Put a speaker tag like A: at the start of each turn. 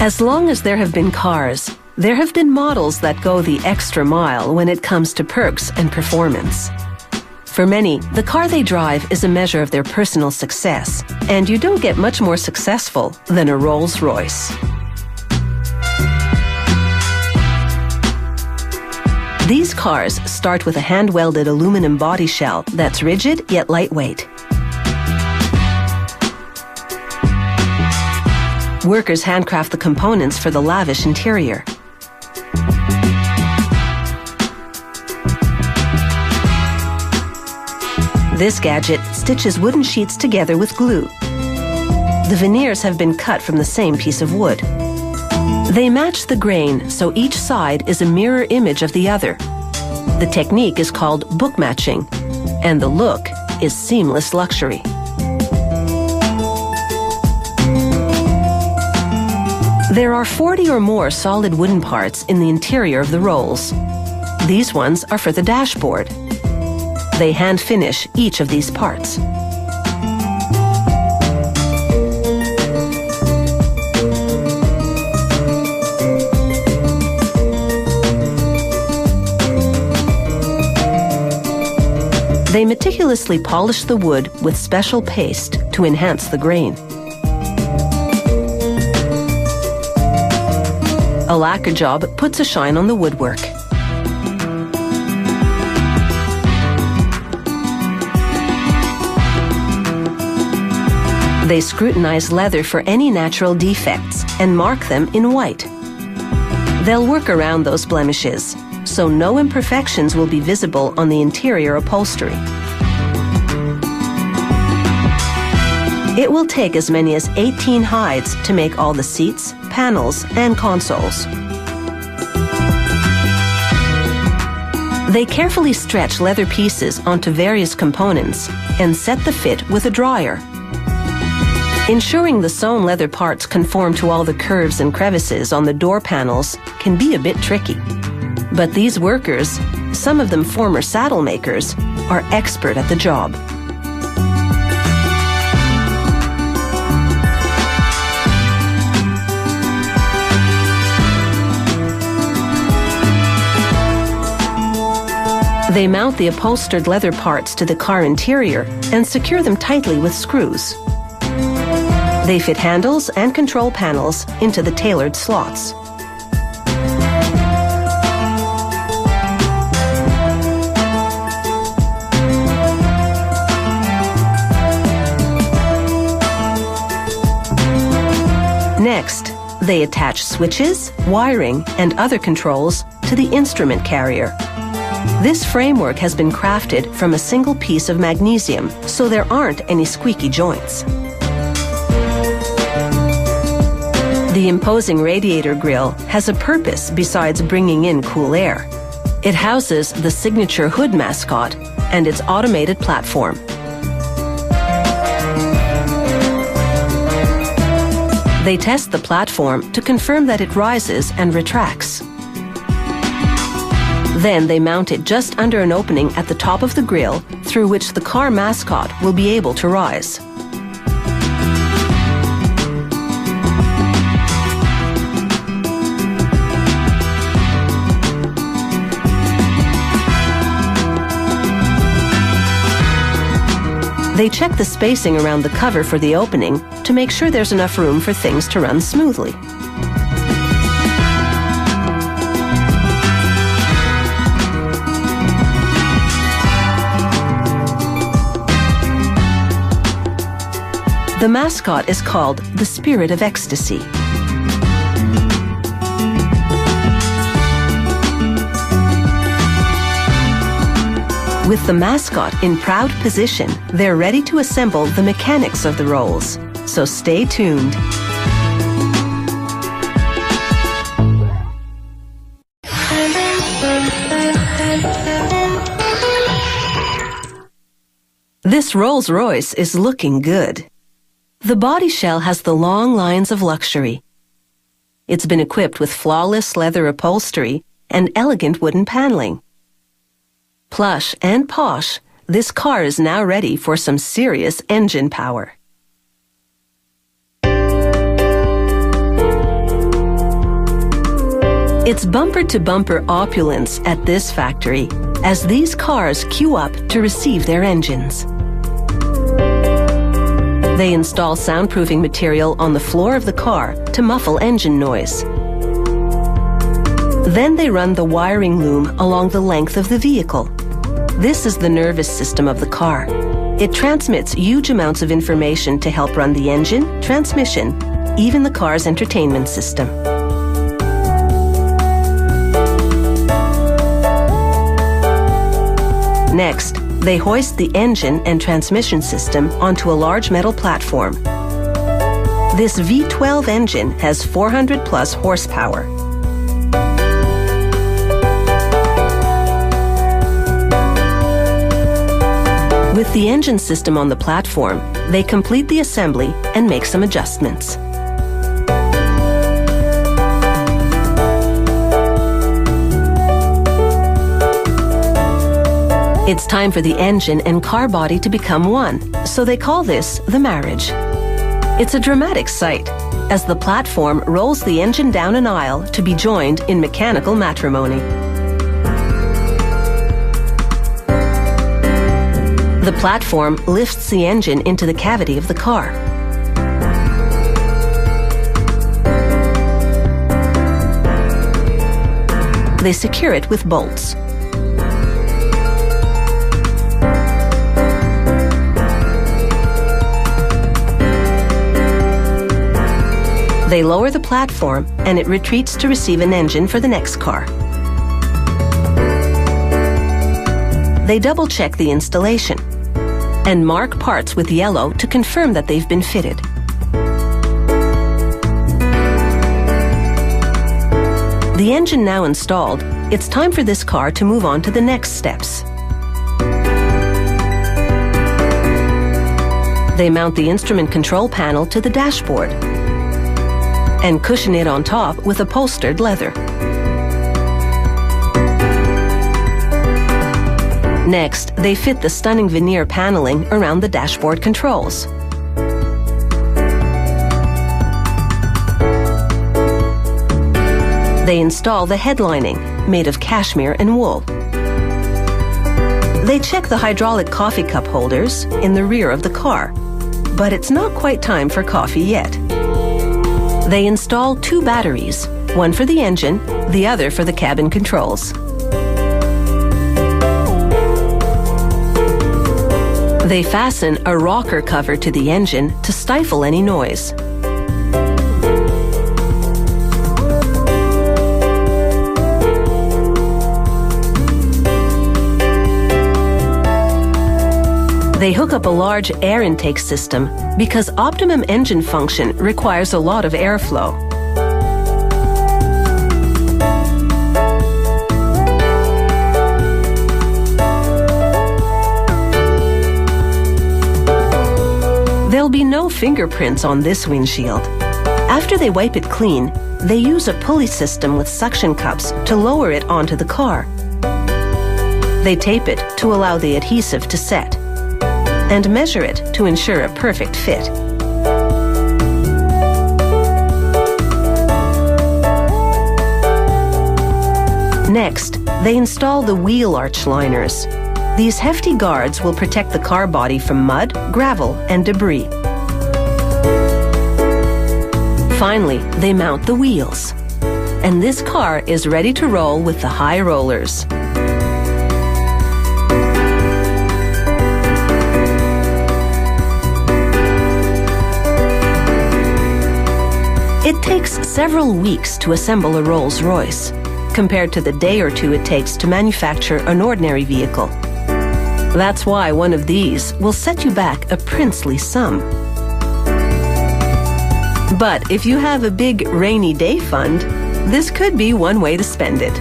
A: As long as there have been cars, there have been models that go the extra mile when it comes to perks and performance. For many, the car they drive is a measure of their personal success, and you don't get much more successful than a Rolls-Royce. These cars start with a hand-welded aluminum body shell that's rigid yet lightweight. Workers handcraft the components for the lavish interior. This gadget stitches wooden sheets together with glue. The veneers have been cut from the same piece of wood. They match the grain, so each side is a mirror image of the other. The technique is called book matching, and the look is seamless luxury. There are 40 or more solid wooden parts in the interior of the Rolls. These ones are for the dashboard. They hand finish each of these parts. They meticulously polish the wood with special paste to enhance the grain. A lacquer job puts a shine on the woodwork. They scrutinize leather for any natural defects and mark them in white. They'll work around those blemishes, so no imperfections will be visible on the interior upholstery. It will take as many as 18 hides to make all the seats, panels, and consoles. They carefully stretch leather pieces onto various components and set the fit with a dryer. Ensuring the sewn leather parts conform to all the curves and crevices on the door panels can be a bit tricky. But these workers, some of them former saddle makers, are expert at the job. They mount the upholstered leather parts to the car interior and secure them tightly with screws. They fit handles and control panels into the tailored slots. Next, they attach switches, wiring, and other controls to the instrument carrier. This framework has been crafted from a single piece of magnesium, so there aren't any squeaky joints. The imposing radiator grille has a purpose besides bringing in cool air. It houses the signature hood mascot and its automated platform. They test the platform to confirm that it rises and retracts. Then they mount it just under an opening at the top of the grille through which the car mascot will be able to rise. They check the spacing around the cover for the opening to make sure there's enough room for things to run smoothly. The mascot is called the Spirit of Ecstasy. With the mascot in proud position, they're ready to assemble the mechanics of the Rolls. So stay tuned. This Rolls-Royce is looking good. The body shell has the long lines of luxury. It's been equipped with flawless leather upholstery and elegant wooden paneling. Plush and posh, this car is now ready for some serious engine power. It's bumper-to-bumper opulence at this factory as these cars queue up to receive their engines. They install soundproofing material on the floor of the car to muffle engine noise. Then they run the wiring loom along the length of the vehicle. This is the nervous system of the car. It transmits huge amounts of information to help run the engine, transmission, even the car's entertainment system. Next, they hoist the engine and transmission system onto a large metal platform. This V12 engine has 400 plus horsepower. With the engine system on the platform, they complete the assembly and make some adjustments. It's time for the engine and car body to become one, so they call this the marriage. It's a dramatic sight, as the platform rolls the engine down an aisle to be joined in mechanical matrimony. The platform lifts the engine into the cavity of the car. They secure it with bolts. They lower the platform and it retreats to receive an engine for the next car. They double-check the installation and mark parts with yellow to confirm that they've been fitted. The engine now installed, it's time for this car to move on to the next steps. They mount the instrument control panel to the dashboard and cushion it on top with upholstered leather. Next, they fit the stunning veneer paneling around the dashboard controls. They install the headlining, made of cashmere and wool. They check the hydraulic coffee cup holders in the rear of the car, but it's not quite time for coffee yet. They install 2 batteries, one for the engine, the other for the cabin controls. They fasten a rocker cover to the engine to stifle any noise. They hook up a large air intake system because optimum engine function requires a lot of airflow. There'll be no fingerprints on this windshield. After they wipe it clean, they use a pulley system with suction cups to lower it onto the car. They tape it to allow the adhesive to set and measure it to ensure a perfect fit. Next, they install the wheel arch liners. These hefty guards will protect the car body from mud, gravel, and debris. Finally, they mount the wheels. And this car is ready to roll with the high rollers. It takes several weeks to assemble a Rolls-Royce, compared to the day or 2 it takes to manufacture an ordinary vehicle. That's why one of these will set you back a princely sum. But if you have a big rainy day fund, this could be one way to spend it.